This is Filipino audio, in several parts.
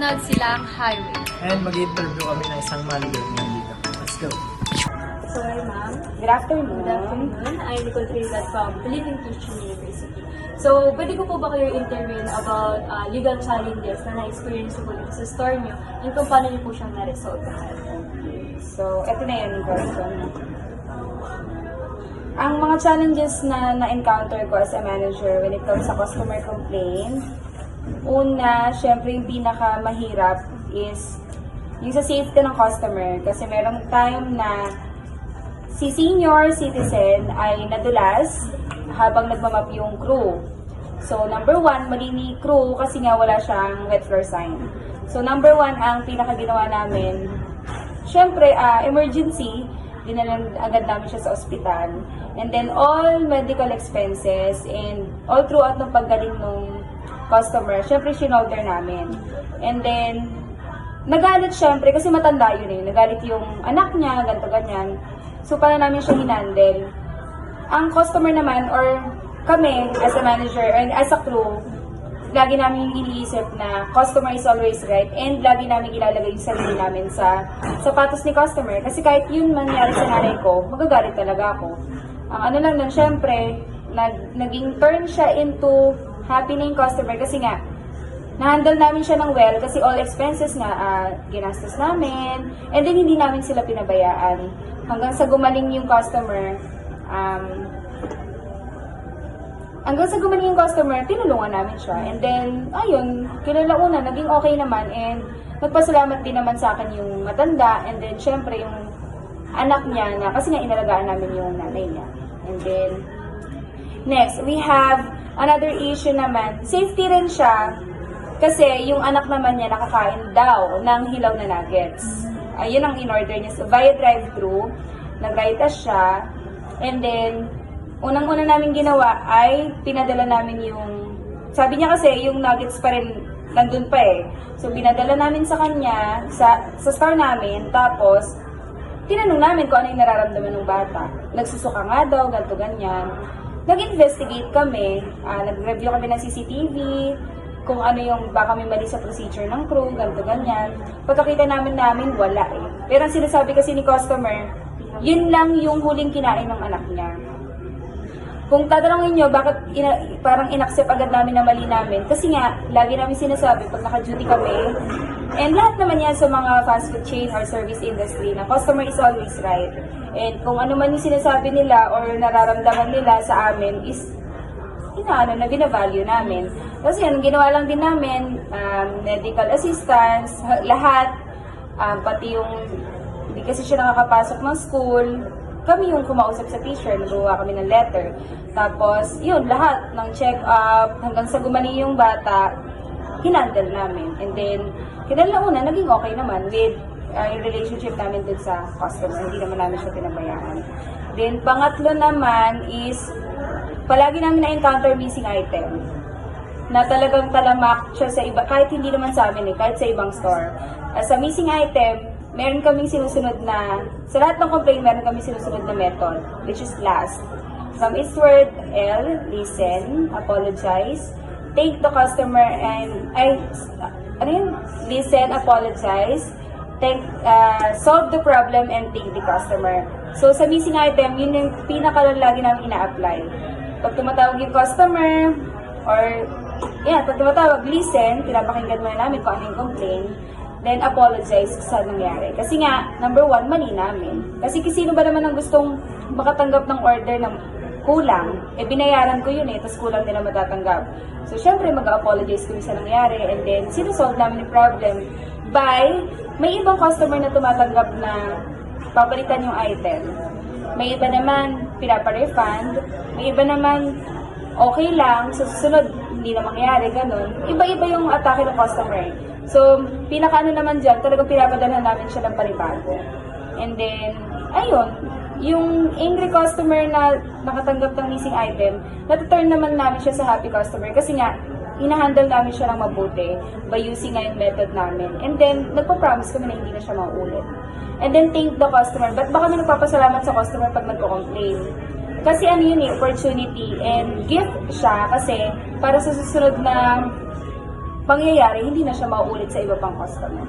Sunod silang highway. And mag-interview kami ng isang manager ngayon dito. Let's go! So, hi ma'am. Good afternoon. Good afternoon. I'm Nicole Trinidad from Believing Christian University. So, pwede ko po ba kayo interviewin about legal challenges na na-experience po dito sa store niyo and kung paano niyo po siyang na-resolve? So, ito na yung question. Ang mga challenges na na-encounter ko as a manager when it comes sa customer complaint, una, syempre yung pinaka-mahirap is yung sa safety ng customer. Kasi merong time na si senior citizen ay nadulas habang nagmamap yung crew. So, number one, mali ni crew kasi nga wala siyang wet floor sign. So, number one, ang pinaka-ginawa namin, syempre, emergency, dinalan agad namin siya sa ospital. And then, all medical expenses and all throughout ng paggaling ng customer, syempre, shinolder namin. And then, nagalit syempre, kasi matanda yun eh. Nagalit yung anak niya, ganito, ganyan. So, paano namin siya hinandle? Ang customer naman, or kami, as a manager, and as a crew, lagi namin iniisip na customer is always right and lagi namin ilalagay yung sarili namin sa sapatos ni customer. Kasi kahit yun mangyari sa nanay ko, magagalit talaga ako. Ang ano lang nun, syempre, naging turn siya into happy na yung customer kasi nga, na-handle namin siya ng well kasi all expenses nga ginastos namin and then hindi namin sila pinabayaan. Hanggang sa gumaling yung customer, tinulungan namin siya. And then, ayun, kinalauna, naging okay naman and nagpasalamat din naman sa akin yung matanda and then syempre yung anak niya na kasi nga inalagaan namin yung nanay niya. And then, next, we have another issue naman. Safety rin siya kasi yung anak naman niya nakakain daw ng hilaw na nuggets. Ayun ang in-order niya. So, via drive-thru, nag-raita siya. And then, unang-una namin ginawa ay pinadala namin yung, sabi niya kasi yung nuggets pa rin nandun pa eh. So, pinadala namin sa kanya, sa store namin, tapos, tinanong namin kung ano yung nararamdaman ng bata. Nagsusuka nga daw, ganito, ganyan. Nag-investigate kami, nag-review kami ng CCTV, kung ano yung baka may mali sa procedure ng crew, ganito, ganyan. Pagkakita namin, wala eh. Pero ang sinasabi kasi ni customer, yun lang yung huling kinain ng anak niya. Kung tatanungin nyo, bakit parang inaccept agad namin na mali namin? Kasi nga, lagi namin sinasabi pag naka-duty kami, and lahat naman yan sa mga fast food chain or service industry, na customer is always right. And kung ano man yung sinasabi nila or nararamdaman nila sa amin is na binavalue namin. Kasi yan, ginawa lang din namin, medical assistance, lahat, pati yung, hindi kasi siya nakakapasok ng school, kami yung kumausap sa teacher, nagawa kami ng letter. Tapos, yun, lahat ng check-up, hanggang sa gumaling yung bata, hinandle namin. And then, kinalauna, naging okay naman with yung relationship namin dun sa customer. Hindi naman namin siya pinabayaan. Then, pangatlo naman is, palagi namin na-encounter missing item. Na talagang talamak siya sa iba, kahit hindi naman sa amin eh, kahit sa ibang store. Sa missing item, meron kaming sinusunod na, sa lahat ng complaint, meron kaming sinusunod na method, which is last. From its word, L, listen, apologize, take the customer and, listen, apologize, solve the problem and take the customer. So, sa missing item, yun yung pinaka-lagi namin ina-apply. Pag tumatawag yung customer, or, pag tumatawag, listen, pinapakinggan muna namin kung ano yung complaint, then apologize sa nangyari. Kasi nga, number one, mali namin. Kasi sino ba naman ang gustong makatanggap ng order ng kulang? Binayaran ko yun tapos kulang nila matatanggap. So, syempre, mag-apologize kami sa nangyari, and then, sinusolve namin yung problem by, may ibang customer na tumatanggap na papalitan yung item. May iba naman, pinapa-refund. May iba naman, okay lang, sa susunod, hindi na mangyari, ganun. Iba-iba yung atake ng customer. So, pinaka-ano naman dyan, talagang pinapadalhan namin siya ng panibago. And then, ayun, yung angry customer na nakatanggap ng missing item, nataturn naman namin siya sa happy customer kasi nga, hinahandle namin siya ng mabuti by using nga yung method namin. And then, nagpa-promise kami na hindi na siya mauulit. And then, thank the customer. Ba't ba kami nagpapasalamat sa customer pag nagko-complain? Kasi ano yun opportunity and gift siya kasi para sa susunod na pangyayari, hindi na siya mauulit sa iba pang customer.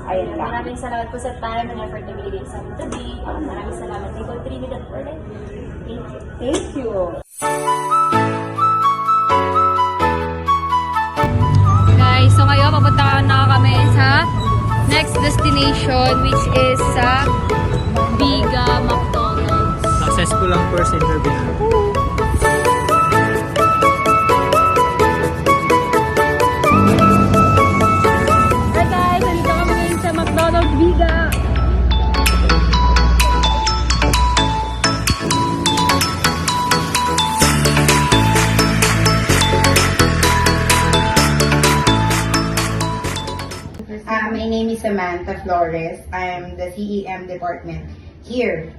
Ayun lang. Maraming salamat po sa time and effort na binigay sa amin today. Maraming salamat din po Trinidad for life. Thank you. Thank you. Guys, so ngayon papunta na kami sa next destination which is sa Biga McDonald's. Successful ang first interview. Hi guys, nandito kami ngayon sa McDonald's Biga. My name is Samantha Flores. I'm the CEM department here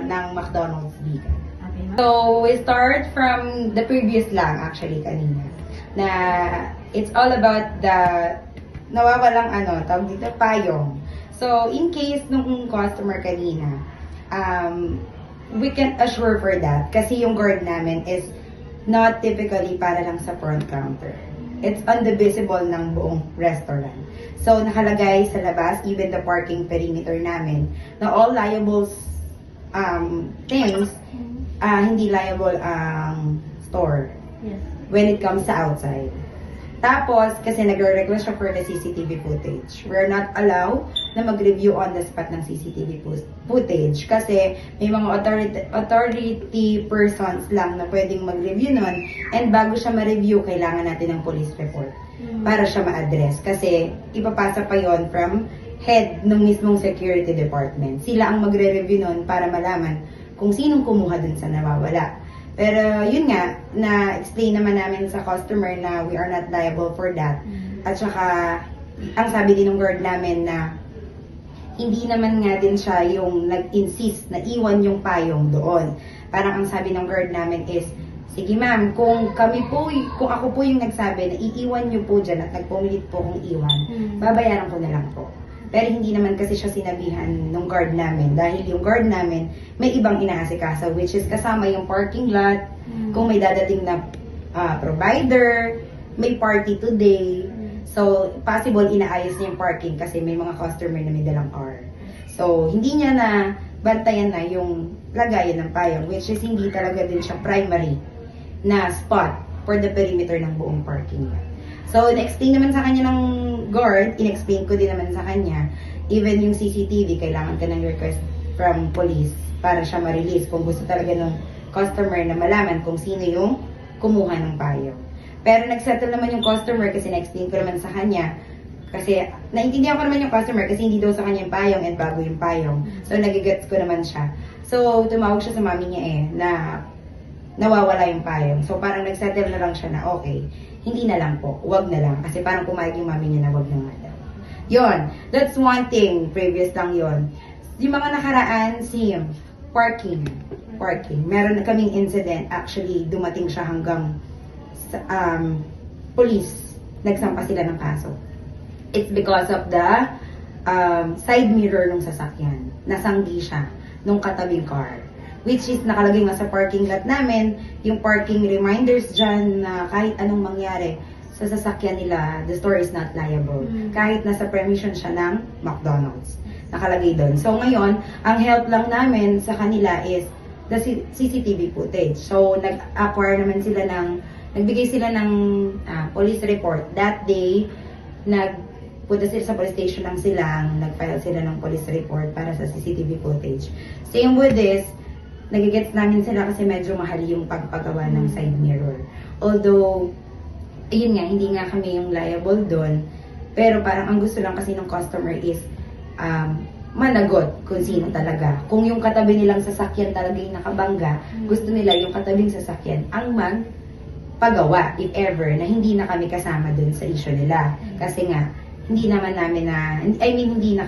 ng McDonald's Biga. So, we start from the previous lang actually kanina. Na it's all about the nawawalang tawag dito, payong. So, in case nung customer kanina, we can assure for that kasi yung guard namin is not typically para lang sa front counter. It's on the visible ng buong restaurant. So, nakalagay sa labas, even the parking perimeter namin, na all liable things, hindi liable ang store when it comes sa outside. Tapos, kasi nagre-request siya for the CCTV footage. We're not allowed na mag-review on the spot ng CCTV footage kasi may mga authority persons lang na pwedeng mag-review nun, and bago siya ma-review, kailangan natin ng police report para siya ma-address kasi ipapasa pa yon from head ng mismong security department. Sila ang magre-review nun para malaman kung sinong kumuha dun sa nawawala. Pero yun nga, na-explain naman namin sa customer na we are not liable for that. At saka, ang sabi din ng guard namin na hindi naman nga din siya yung nag-insist na iwan yung payong doon. Parang ang sabi ng guard namin is, sige ma'am, kung ako po yung nagsabi na iiwan nyo po dyan at nagpumilit po kong iwan, babayaran ko na lang po. Pero hindi naman kasi siya sinabihan ng guard namin dahil yung guard namin may ibang inaasikaso which is kasama yung parking lot, kung may dadating na provider, may party today. So, possible inaayos niya yung parking kasi may mga customer na may dalang R. So, hindi niya na bantayan na yung lagayan ng payong which is hindi talaga din siya primary na spot for the perimeter ng buong parking lot. So, in-explain naman sa kanya ng guard, in-explain ko din naman sa kanya, even yung CCTV, kailangan ka ng request from police para siya ma-release kung gusto talaga ng customer na malaman kung sino yung kumuha ng payong. Pero nag-settle naman yung customer kasi na-explain ko naman sa kanya, kasi naintindihan ko naman yung customer kasi hindi daw sa kanya yung payong and bago yung payong. So, nagigets ko naman siya. So, tumawag siya sa mami niya na nawawala yung payong. So, parang nag-settle na lang siya na okay. Hindi na lang po, wag na lang. Kasi parang pumayag yung mami niya na wag na nga daw. Yun, that's one thing, previous lang yun. Yung mga nakaraan, same, parking. Meron na kaming incident, actually, dumating siya hanggang sa, police. Nagsampa sila ng kaso. It's because of the side mirror ng sasakyan. Nasanggi siya nung katabing car. Which is nakalagay nga sa parking lot namin, yung parking reminders dyan na kahit anong mangyari sa sasakyan nila, the store is not liable. Kahit nasa permission siya ng McDonald's. Nakalagay doon. So ngayon, ang help lang namin sa kanila is the CCTV footage. So nag-acquire naman sila nagbigay sila ng police report. That day, nagpunta sila sa police station lang sila, nag-file sila ng police report para sa CCTV footage. Same with this, nagigets namin sila kasi medyo mahal yung pagpagawa ng side mirror. Although, ayun nga, hindi nga kami yung liable doon. Pero parang ang gusto lang kasi ng customer is managot kung sino talaga. Kung yung katabi nilang sasakyan talaga yung nakabangga, gusto nila yung katabing sasakyan ang magpagawa, if ever, na hindi na kami kasama doon sa issue nila. Kasi nga, hindi na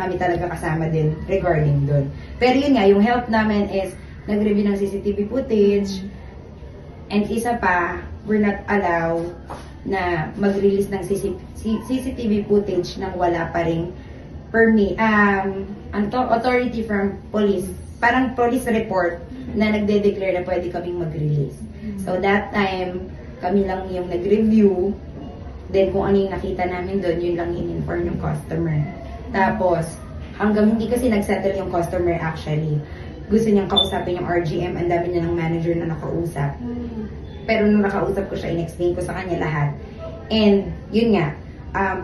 kami talaga kasama din regarding doon. Pero yun nga, yung help namin is nag-review ng CCTV footage, and isa pa, we're not allowed na mag-release ng CCTV footage nang wala pa ring authority from police. Parang police report na nagde-declare na pwede kaming mag-release. So that time, kami lang yung nag-review, Then kung ano yung nakita namin doon, yun lang in-inform yung customer. Tapos, hanggang hindi kasi nagsettle yung customer actually. Gusto niyang kausapin yung RGM, ang dami niya ng manager na nakausap. Pero nung nakausap ko siya, in-explain ko sa kanya lahat. And, yun nga,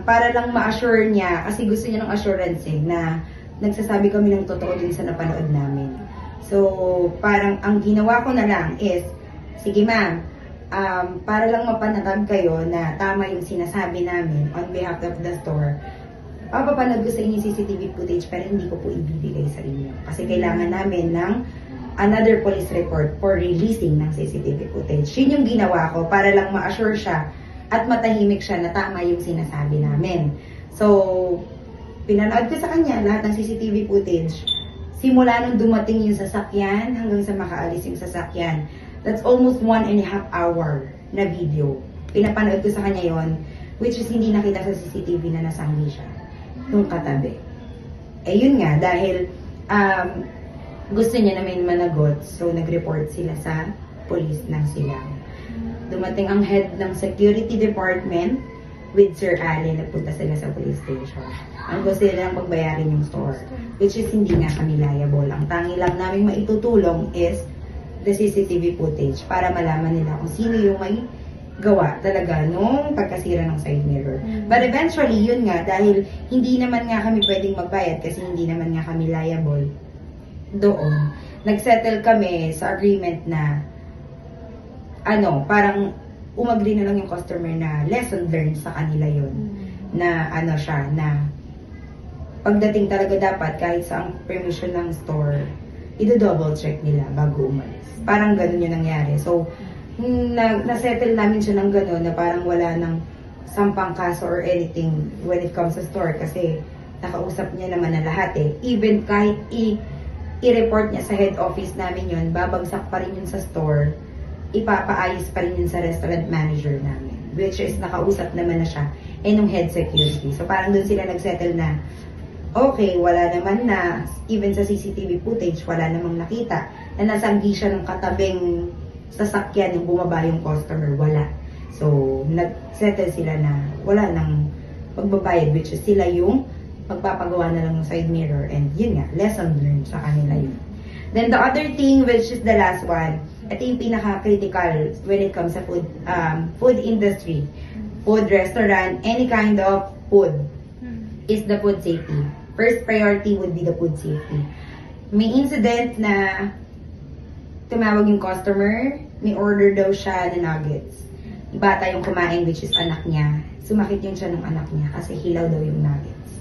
para lang ma-assure niya, kasi gusto niya ng assurance na nagsasabi kami ng totoo din sa napanood namin. So, parang ang ginawa ko na lang is, sige ma'am, para lang mapanatag kayo na tama yung sinasabi namin on behalf of the store, papapanood ko sa inyo CCTV footage pero hindi ko po ibibigay sa inyo. Kasi kailangan namin ng another police report for releasing ng CCTV footage. Yun yung ginawa ko para lang ma-assure siya at matahimik siya na tama yung sinasabi namin. So, pinanood ko sa kanya lahat ng CCTV footage. Simula nung dumating yung sasakyan hanggang sa makaalis yung sasakyan. That's almost 1.5 hour na video. Pinapanood ko sa kanya yon, which is hindi nakita sa CCTV na nasanggi siya nung katabi. Eh yun nga, dahil gusto niya na may managot, so nag-report sila sa police ng Silang. Dumating ang head ng security department with Sir Ali, nagpunta sila sa police station. Ang gusto nila lang pagbayarin yung store, which is hindi nga kami liable. Ang tangi lang namin maitutulong is the CCTV footage para malaman nila kung sino yung may gawa talaga nung pagkasira ng side mirror. But eventually, yun nga, dahil hindi naman nga kami pwedeng magbayad kasi hindi naman nga kami liable doon, nagsettle kami sa agreement na parang umagri na lang yung customer na lesson learned sa kanila yun. Na na pagdating talaga dapat kahit sa ang permission ng store, i-double check nila bago umalis. Parang ganun yung nangyari. So, na-settle namin siya ng ganun na parang wala nang sampang kaso or anything when it comes to store kasi nakausap niya naman na lahat eh. Even kahit i-report niya sa head office namin yun, babagsak pa rin yun sa store, ipapaayos pa rin yun sa restaurant manager namin. Which is nakausap naman na siya nung head security. So parang doon sila nagsettle na okay, wala naman na, even sa CCTV footage, wala namang nakita na nasanggi siya ng katabing sasakyan yung bumaba yung customer, wala. So, nag-settle sila na wala nang magbabayad, which is sila yung magpapagawa na lang ng side mirror, and yun nga, lesson learned sa kanila yun. Then the other thing, which is the last one, ito yung pinaka-critical when it comes sa food industry, food restaurant, any kind of food, is the food safety. First priority would be the food safety. May incident na tumawag yung customer, may order daw siya na nuggets. Bata yung kumain, which is anak niya. Sumakit yung siya ng anak niya kasi hilaw daw yung nuggets.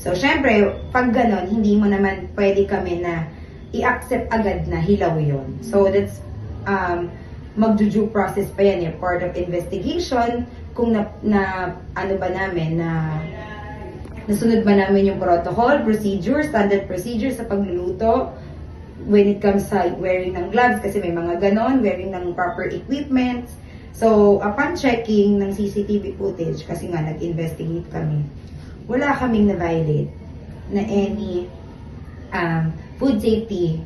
So, syempre, pag ganon, hindi mo naman pwede kami na i-accept agad na hilaw yun. So, that's mag-due process pa yan, yung part of investigation, kung ano ba namin, nasunod ba namin yung protocol, procedure, standard procedure sa pagluluto, when it comes sa wearing ng gloves, kasi may mga ganon, wearing ng proper equipment. So, upon checking ng CCTV footage, kasi nga nag-investigate kami, wala kaming na-violate na any food safety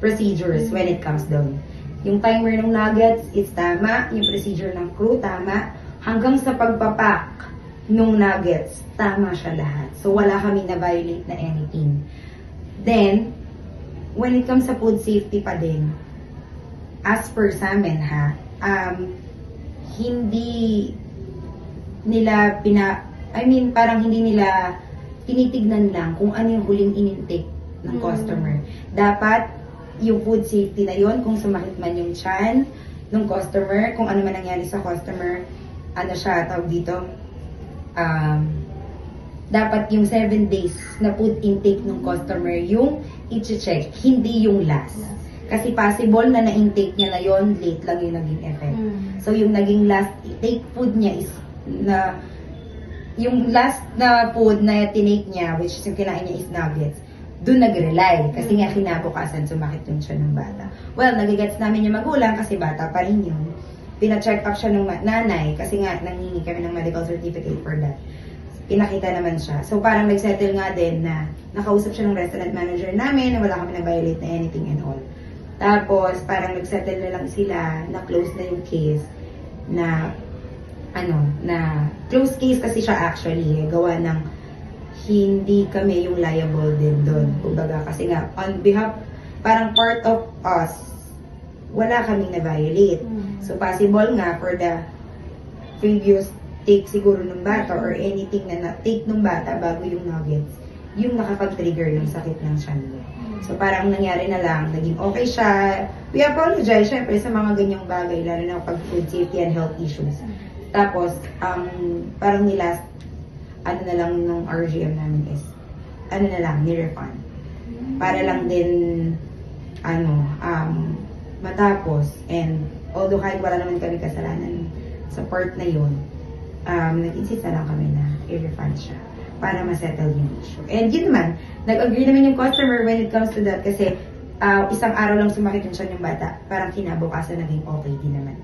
procedures when it comes down. Yung timer ng nuggets is tama, yung procedure ng crew tama, hanggang sa pagpapak nung nuggets, tama siya lahat. So, wala kami na-violate na anything. Then, when it comes sa food safety pa din, as per sa amin hindi nila parang hindi nila tinitignan lang kung ano yung huling in-intake ng customer. Dapat, yung food safety na yon, kung sumakit man yung tiyan ng customer, kung ano man nangyari sa customer, tawag dito, dapat yung 7 days na food intake ng customer yung i-check, hindi yung last. Kasi possible na na-intake niya na yon, late lang yung naging effect. So yung naging last take food niya is yung last na food na tinake niya, which is yung kinain niya is nuggets, doon nag-rely. Kasi nga kinabukasan sumakit yung siya ng bata. Well, nagigets namin yung magulang kasi bata pa rin yun. Pina-check up siya ng nanay kasi nga nanghingi kami ng medical certificate for that. Pinakita naman siya. So parang nag-settle nga din na nakausap siya ng restaurant manager namin na wala kami na-violate na anything and all. Tapos parang nag-settle na lang sila na close na yung case na na close case kasi siya actually, gawa ng hindi kami yung liable din doon. Kumbaga, kasi nga, on behalf, parang part of us, wala kaming na-violate. So, possible nga for the previous take siguro ng bata or anything na na-take ng bata bago yung nuggets, yung nakapag-trigger ng sakit ng tiyan mo. So, parang nangyari na lang, naging okay siya. We apologize, syempre, sa mga ganyang bagay, lalo na pag food safety and health issues. Tapos, parang nilast, na lang nung RGM namin is, na lang, ni-refund. Para lang din, matapos. And, although kahit wala naman kami kasalanan sa part na yun, nag-insist na lang kami na i-refund siya para ma-settle yung issue. And yun naman, nag-agree naman yung customer when it comes to that kasi isang araw lang sumakit yung siya ng bata, parang kinabukasan naging okay din naman.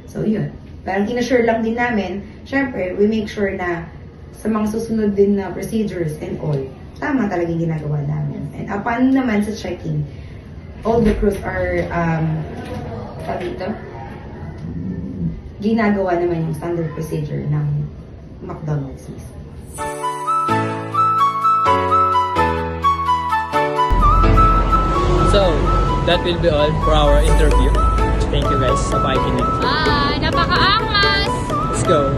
So yun, parang in-assure lang din namin, syempre, we make sure na sa mga susunod din na procedures and all, tama talaga yung ginagawa namin. And upon naman sa checking, all the crews are, ginagawa naman yung standard procedure ng McDonald's mismo. So, that will be all for our interview. Thank you guys sa pakikinig. Napaka-angas! Let's go!